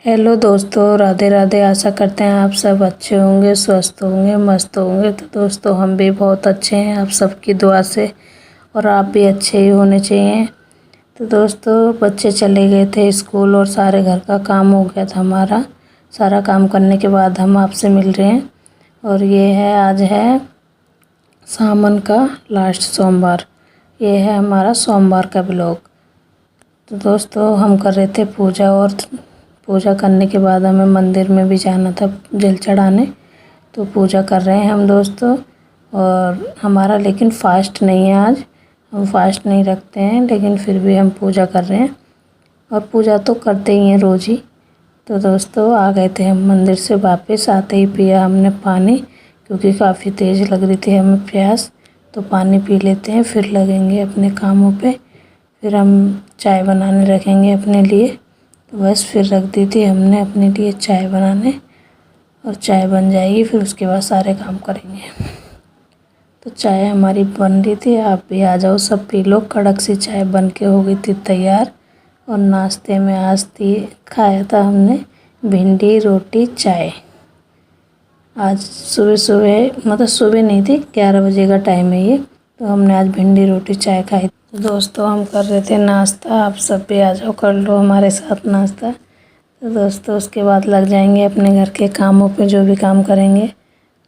Hello दोस्तों, राधे राधे। आशा करते हैं आप सब अच्छे होंगे, स्वस्थ होंगे, मस्त होंगे। तो दोस्तों हम भी बहुत अच्छे हैं आप सबकी दुआ से, और आप भी अच्छे ही होने चाहिए। तो दोस्तों बच्चे चले गए थे स्कूल और सारे घर का काम हो गया था हमारा। सारा काम करने के बाद हम आपसे मिल रहे हैं। और ये है, आज है सावन का लास्ट सोमवार। ये है हमारा सोमवार का ब्लॉग। तो दोस्तों हम कर रहे थे पूजा, और पूजा करने के बाद हमें मंदिर में भी जाना था जल चढ़ाने। तो पूजा कर रहे हैं हम दोस्तों। और हमारा लेकिन फास्ट नहीं है आज, हम फास्ट नहीं रखते हैं, लेकिन फिर भी हम पूजा कर रहे हैं। और पूजा तो करते ही हैं रोज़ ही। तो दोस्तों आ गए थे हम मंदिर से वापस। आते ही पिया हमने पानी, क्योंकि काफ़ी तेज़ लग रही थी हमें प्यास। तो पानी पी लेते हैं, फिर लगेंगे अपने कामों पे। फिर हम चाय बनाने रखेंगे अपने लिए। तो बस फिर रख दी थी हमने अपने लिए चाय बनाने, और चाय बन जाएगी फिर उसके बाद सारे काम करेंगे। तो चाय हमारी बन रही थी, आप भी आ जाओ, सब पी लो। कड़क सी चाय बन के हो गई थी तैयार। और नाश्ते में आज खाया था हमने भिंडी रोटी चाय। आज सुबह सुबह, मतलब सुबह नहीं थी, 11 बजे का टाइम है ये। तो हमने आज भिंडी रोटी चाय खाई। तो दोस्तों हम कर रहे थे नाश्ता, आप सब भी आ जाओ, कर लो हमारे साथ नाश्ता। तो दोस्तों उसके बाद लग जाएंगे अपने घर के कामों पे, जो भी काम करेंगे।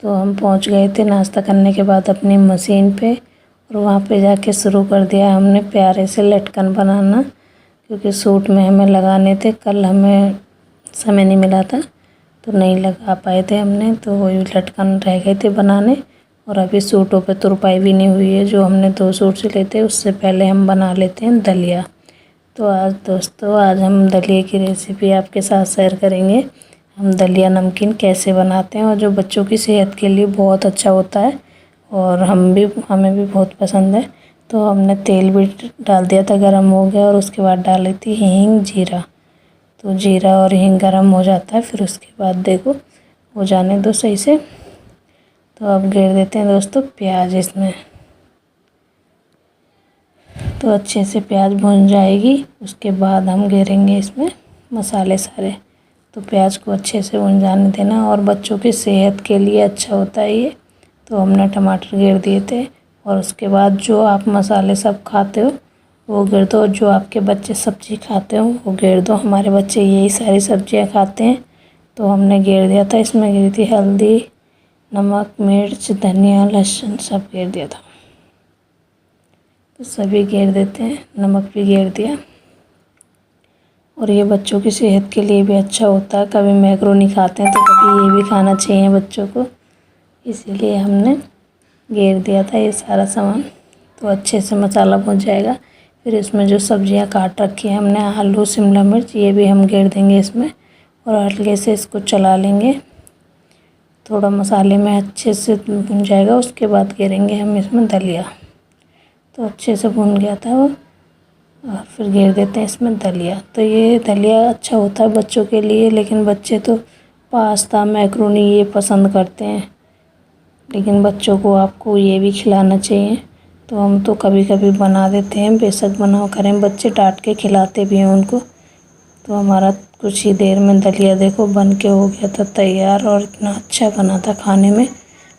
तो हम पहुंच गए थे नाश्ता करने के बाद अपनी मशीन पे, और वहाँ पे जाके शुरू कर दिया हमने प्यारे से लटकन बनाना, क्योंकि सूट में हमें लगाने थे। कल हमें समय नहीं मिला था तो नहीं लगा पाए थे हमने, तो वही लटकन रह गए थे बनाने। और अभी सूटों पे तुरपाई भी नहीं हुई है, जो हमने 2 सूट सिले थे उससे पहले हम बना लेते हैं दलिया। तो आज दोस्तों आज हम दलिया की रेसिपी आपके साथ शेयर करेंगे। हम दलिया नमकीन कैसे बनाते हैं, और जो बच्चों की सेहत के लिए बहुत अच्छा होता है, और हमें भी बहुत पसंद है। तो हमने तेल भी डाल दिया था, गरम हो गया, और उसके बाद डाली थी हींग जीरा। तो जीरा और हींग गरम हो जाता है, फिर उसके बाद देखो हो जाने दो सही से। तो अब घेर देते हैं दोस्तों प्याज इसमें। तो अच्छे से प्याज भुन जाएगी, उसके बाद हम घेरेंगे इसमें मसाले सारे। तो प्याज को अच्छे से भुन जाने देना, और बच्चों की सेहत के लिए अच्छा होता है ये। तो हमने टमाटर घेर दिए थे, और उसके बाद जो आप मसाले सब खाते हो वो घेर दो, जो आपके बच्चे सब्ज़ी खाते हो वो घेर दो। हमारे बच्चे यही सारी सब्जियां खाते हैं, तो हमने घेर दिया था। इसमें घेरी थी हल्दी, नमक, मिर्च, धनिया, लहसुन, सब घेर दिया था। तो सभी घेर देते हैं, नमक भी घेर दिया। और ये बच्चों की सेहत के लिए भी अच्छा होता है। कभी मैक्रोनी खाते हैं तो कभी ये भी खाना चाहिए बच्चों को, इसीलिए हमने घेर दिया था ये सारा सामान। तो अच्छे से मसाला भुन जाएगा। फिर इसमें जो सब्जियां काट रखी हैं हमने, आलू, शिमला मिर्च, ये भी हम घेर देंगे इसमें, और हल्के से इसको चला लेंगे। थोड़ा मसाले में अच्छे से भुन जाएगा, उसके बाद घेरेंगे हम इसमें दलिया। तो अच्छे से भुन गया था वो, और फिर घेर देते हैं इसमें दलिया। तो ये दलिया अच्छा होता है बच्चों के लिए, लेकिन बच्चे तो पास्ता, मैक्रोनी ये पसंद करते हैं, लेकिन बच्चों को आपको ये भी खिलाना चाहिए। तो हम तो कभी कभी बना देते हैं, बेशक बनाओ करें, बच्चे डांट के खिलाते भी हैं उनको। तो हमारा कुछ ही देर में दलिया देखो बन के हो गया था तैयार, और इतना अच्छा बना था खाने में,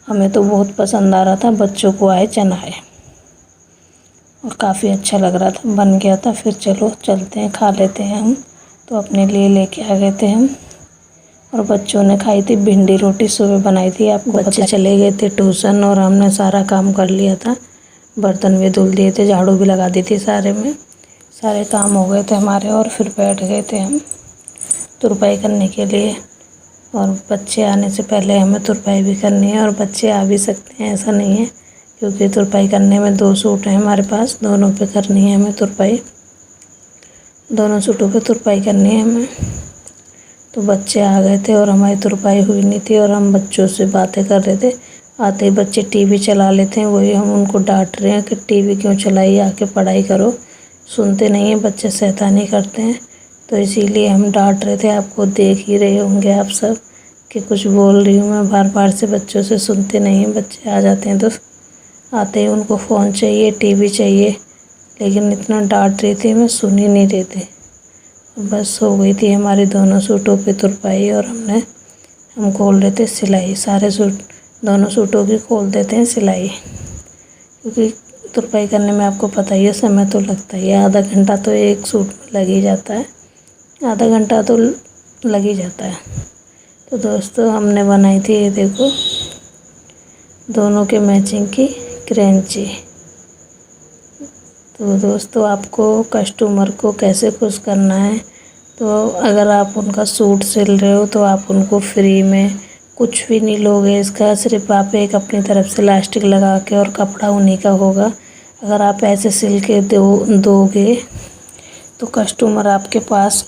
हमें तो बहुत पसंद आ रहा था, बच्चों को आए चनाए, और काफ़ी अच्छा लग रहा था, बन गया था। फिर चलो चलते हैं, खा लेते हैं हम। तो अपने लिए लेके आ गए थे हम, और बच्चों ने खाई थी भिंडी रोटी, सुबह बनाई थी आपको। बच्चे चले गए थे ट्यूशन, और हमने सारा काम कर लिया था, बर्तन भी धुल दिए थे, झाड़ू भी लगा दी थी, सारे काम हो गए थे हमारे। और फिर बैठ गए थे हम तुरपाई करने के लिए, और बच्चे आने से पहले हमें तुरपाई भी करनी है। और बच्चे आ भी सकते हैं, ऐसा नहीं है, क्योंकि तुरपाई करने में 2 सूट हैं हमारे पास, दोनों पे करनी है हमें तुरपाई, दोनों सूटों पे तुरपाई करनी है हमें। तो बच्चे आ गए थे और हमारी तुरपाई हुई नहीं थी, और हम बच्चों से बातें कर रहे थे। आते ही बच्चे टीवी चला लेते हैं, वही हम उनको डांट रहे हैं कि टीवी क्यों चलाई, आके पढ़ाई करो। सुनते नहीं हैं बच्चे, शैतानी करते हैं। तो इसीलिए हम डांट रहे थे। आपको देख ही रहे होंगे आप सब कि कुछ बोल रही हूँ मैं बार बार से, बच्चों से सुनते नहीं हैं। बच्चे आ जाते हैं तो आते ही उनको फ़ोन चाहिए, टीवी चाहिए, लेकिन इतना डांट रही थी मैं, सुन ही नहीं रहे थे। बस हो गई थी हमारी दोनों सूटों पे तुरपाई और हम खोल रहे थे सिलाई। सारे सूट, दोनों सूटों की खोल देते हैं सिलाई, क्योंकि तुरपाई करने में आपको पता ही है समय तो लगता ही है। आधा घंटा तो एक सूट में लग ही जाता है, आधा घंटा तो लग ही जाता है। तो दोस्तों हमने बनाई थी, ये देखो, दोनों के मैचिंग की क्रंची। तो दोस्तों आपको कस्टमर को कैसे खुश करना है, तो अगर आप उनका सूट सिल रहे हो तो आप उनको फ्री में कुछ भी नहीं लोगे इसका, सिर्फ आप एक अपनी तरफ से इलास्टिक लगा के, और कपड़ा उन्हीं का होगा। अगर आप ऐसे सिल के दोगे तो कस्टमर आपके पास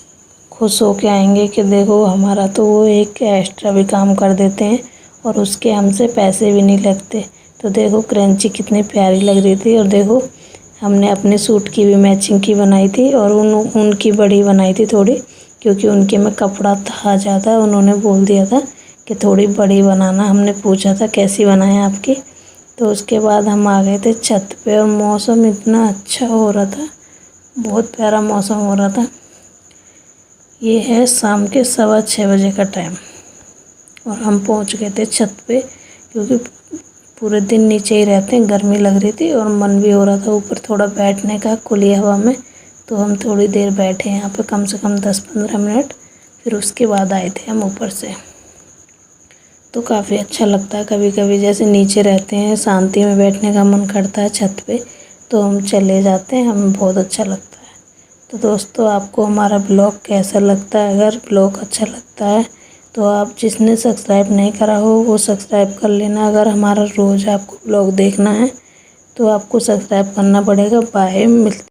खुश होके आएंगे कि देखो हमारा तो वो एक एक्स्ट्रा भी काम कर देते हैं और उसके हमसे पैसे भी नहीं लगते। तो देखो क्रंची कितनी प्यारी लग रही थी। और देखो हमने अपने सूट की भी मैचिंग की बनाई थी और उनकी बड़ी बनाई थी थोड़ी, क्योंकि उनके में कपड़ा था ज़्यादा। उन्होंने बोल दिया था कि थोड़ी बड़ी बनाना। हमने पूछा था कैसी बनाएं आपकी। तो उसके बाद हम आ गए थे छत पे और मौसम इतना अच्छा हो रहा था, बहुत प्यारा मौसम हो रहा था। ये है शाम के 6:15 बजे का टाइम और हम पहुंच गए थे छत पे, क्योंकि पूरे दिन नीचे ही रहते हैं, गर्मी लग रही थी और मन भी हो रहा था ऊपर थोड़ा बैठने का खुली हवा में। तो हम थोड़ी देर बैठे यहाँ पे, कम से कम 10-15 मिनट, फिर उसके बाद आए थे हम ऊपर से। तो काफ़ी अच्छा लगता है, कभी कभी जैसे नीचे रहते हैं शांति में बैठने का मन करता है छत पे, तो हम चले जाते हैं, हमें बहुत अच्छा लगता है। तो दोस्तों आपको हमारा ब्लॉग कैसा लगता है? अगर ब्लॉग अच्छा लगता है तो आप जिसने सब्सक्राइब नहीं करा हो वो सब्सक्राइब कर लेना। अगर हमारा रोज़ आपको ब्लॉग देखना है तो आपको सब्सक्राइब करना पड़ेगा। बाय, मिलते